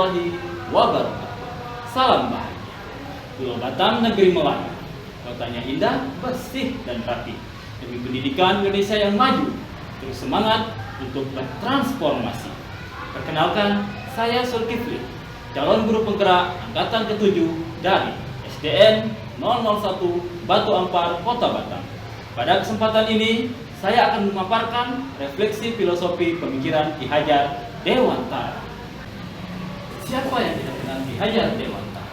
warahmatullahi wabarakatuh. Salam bahagia. Pulau Batam, negeri Melayu. Kotanya indah, bersih, dan rapi. Demi pendidikan Indonesia yang maju, terus semangat untuk bertransformasi. Perkenalkan, saya Zulkifli, calon guru penggerak angkatan ke-7 dari SDN 001 Batu Ampar, Kota Batam. Pada kesempatan ini, saya akan memaparkan refleksi filosofi pemikiran Ki Hajar Dewantara. Siapa yang tidak kenal Ki Hajar Dewantara?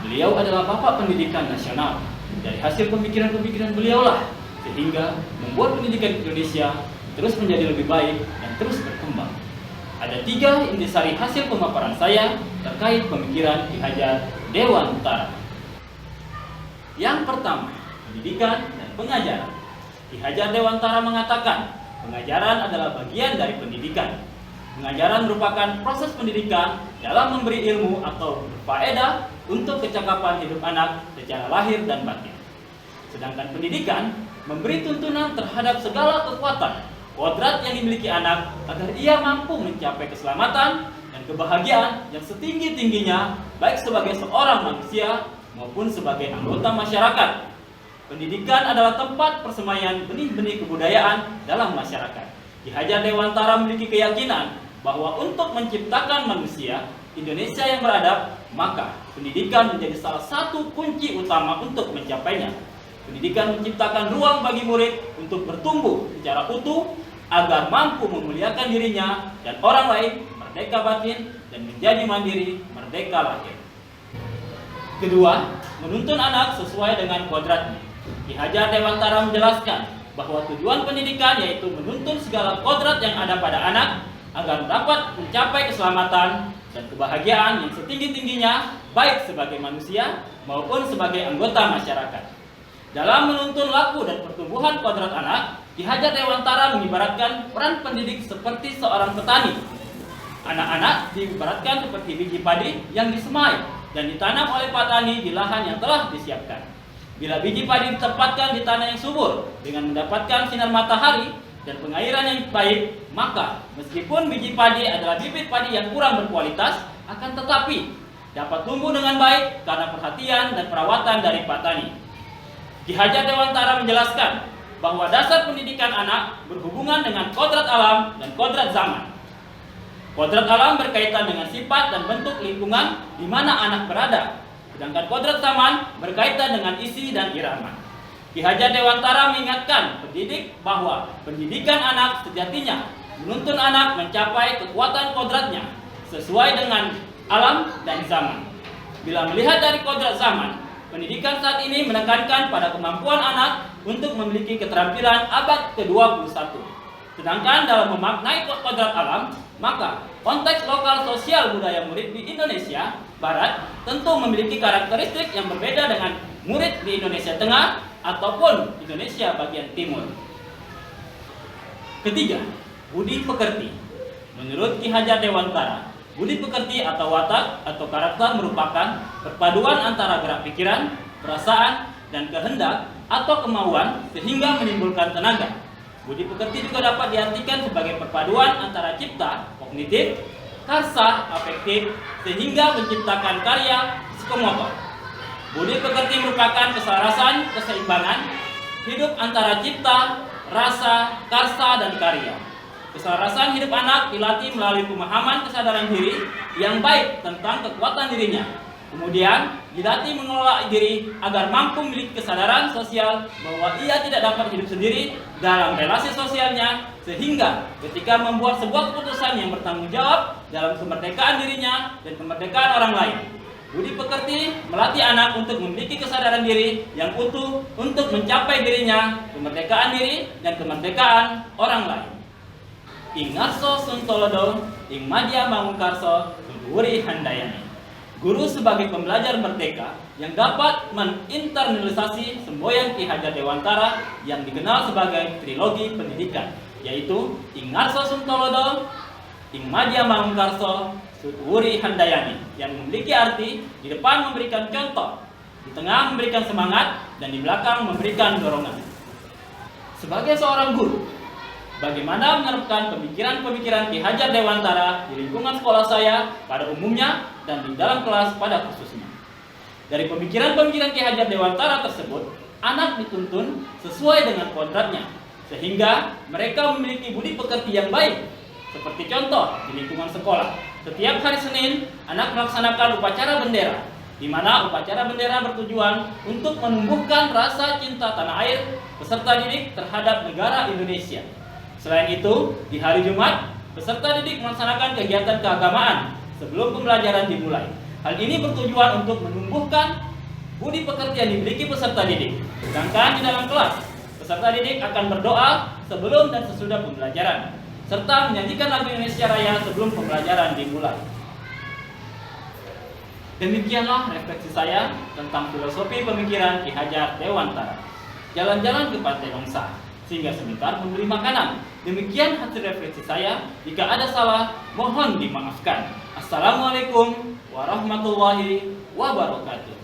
Beliau adalah bapak pendidikan nasional. Dari hasil pemikiran-pemikiran beliaulah sehingga membuat pendidikan Indonesia terus menjadi lebih baik dan terus berkembang. Ada 3 intisari hasil pemaparan saya terkait pemikiran Ki Hajar Dewantara. Yang pertama, pendidikan dan pengajaran. Ki Hajar Dewantara mengatakan, pengajaran adalah bagian dari pendidikan. Pengajaran merupakan proses pendidikan dalam memberi ilmu atau berfaedah untuk kecakapan hidup anak secara lahir dan batin. Sedangkan pendidikan memberi tuntunan terhadap segala kekuatan, kodrat yang dimiliki anak agar ia mampu mencapai keselamatan dan kebahagiaan yang setinggi-tingginya baik sebagai seorang manusia maupun sebagai anggota masyarakat. Pendidikan adalah tempat persemaian benih-benih kebudayaan dalam masyarakat. Ki Hajar Dewantara memiliki keyakinan bahwa untuk menciptakan manusia Indonesia yang beradab, maka pendidikan menjadi salah satu kunci utama untuk mencapainya. Pendidikan menciptakan ruang bagi murid untuk bertumbuh secara utuh agar mampu memuliakan dirinya dan orang lain, merdeka batin dan menjadi mandiri, merdeka lahir. Kedua, menuntun anak sesuai dengan kodratnya. Ki Hajar Dewantara menjelaskan bahwa tujuan pendidikan yaitu menuntun segala kodrat yang ada pada anak agar dapat mencapai keselamatan dan kebahagiaan yang setinggi-tingginya baik sebagai manusia maupun sebagai anggota masyarakat. Dalam menuntun laku dan pertumbuhan kodrat anak, Ki Hajar Dewantara mengibaratkan peran pendidik seperti seorang petani. Anak-anak diibaratkan seperti biji padi yang disemai dan ditanam oleh petani di lahan yang telah disiapkan. Bila biji padi ditempatkan di tanah yang subur dengan mendapatkan sinar matahari dan pengairan yang baik, maka meskipun biji padi adalah bibit padi yang kurang berkualitas, akan tetapi dapat tumbuh dengan baik karena perhatian dan perawatan dari petani. Ki Hajar Dewantara menjelaskan bahwa dasar pendidikan anak berhubungan dengan kodrat alam dan kodrat zaman. Kodrat alam berkaitan dengan sifat dan bentuk lingkungan di mana anak berada, sedangkan kodrat zaman berkaitan dengan isi dan irama. Ki Hajar Dewantara mengingatkan pendidik bahwa pendidikan anak sejatinya menuntun anak mencapai kekuatan kodratnya sesuai dengan alam dan zaman. Bila melihat dari kodrat zaman, pendidikan saat ini menekankan pada kemampuan anak untuk memiliki keterampilan abad ke-21. Sedangkan dalam memaknai kodrat alam, maka konteks lokal sosial budaya murid di Indonesia Barat tentu memiliki karakteristik yang berbeda dengan murid di Indonesia Tengah ataupun Indonesia bagian timur. Ketiga, budi pekerti. Menurut Ki Hajar Dewantara, budi pekerti atau watak atau karakter merupakan perpaduan antara gerak pikiran, perasaan, dan kehendak atau kemauan sehingga menimbulkan tenaga. Budi pekerti juga dapat diartikan sebagai perpaduan antara cipta, kognitif, karsa, afektif, sehingga menciptakan karya psikomotor. Budi pekerti merupakan keselarasan, keseimbangan hidup antara cipta, rasa, karsa, dan karya. Keselarasan hidup anak dilatih melalui pemahaman kesadaran diri yang baik tentang kekuatan dirinya. Kemudian dilatih mengelola diri agar mampu memiliki kesadaran sosial bahwa ia tidak dapat hidup sendiri dalam relasi sosialnya, sehingga ketika membuat sebuah keputusan yang bertanggung jawab dalam kemerdekaan dirinya dan kemerdekaan orang lain. Budi pekerti melatih anak untuk memiliki kesadaran diri yang utuh untuk mencapai dirinya, kemerdekaan diri, dan kemerdekaan orang lain. Ing ngarso suntolodo, ing madya mangunkarso, Wuri Handayani. Guru sebagai pembelajar merdeka yang dapat menginternalisasi semboyan Ki Hajar Dewantara yang dikenal sebagai trilogi pendidikan, yaitu Ing ngarso suntolodo, ing madya mangunkarso, Wuri Handayani, yang memiliki arti di depan memberikan contoh, di tengah memberikan semangat, dan di belakang memberikan dorongan. Sebagai seorang guru, bagaimana menerapkan pemikiran-pemikiran Ki Hajar Dewantara di lingkungan sekolah saya pada umumnya dan di dalam kelas pada khususnya. Dari pemikiran-pemikiran Ki Hajar Dewantara tersebut, anak dituntun sesuai dengan kodratnya, sehingga mereka memiliki budi pekerti yang baik. Seperti contoh di lingkungan sekolah, setiap hari Senin anak melaksanakan upacara bendera, di mana upacara bendera bertujuan untuk menumbuhkan rasa cinta tanah air peserta didik terhadap negara Indonesia. Selain itu, di hari Jumat, peserta didik melaksanakan kegiatan keagamaan sebelum pembelajaran dimulai. Hal ini bertujuan untuk menumbuhkan budi pekerti yang dimiliki peserta didik. Sedangkan di dalam kelas, peserta didik akan berdoa sebelum dan sesudah pembelajaran, serta menyanyikan lagu Indonesia Raya sebelum pembelajaran dimulai. Demikianlah refleksi saya tentang filosofi pemikiran Ki Hajar Dewantara. Jalan-jalan ke Pantai Longsa, sehingga sebentar membeli makanan. Demikian hasil refleksi saya. Jika ada salah, mohon dimaafkan. Assalamualaikum warahmatullahi wabarakatuh.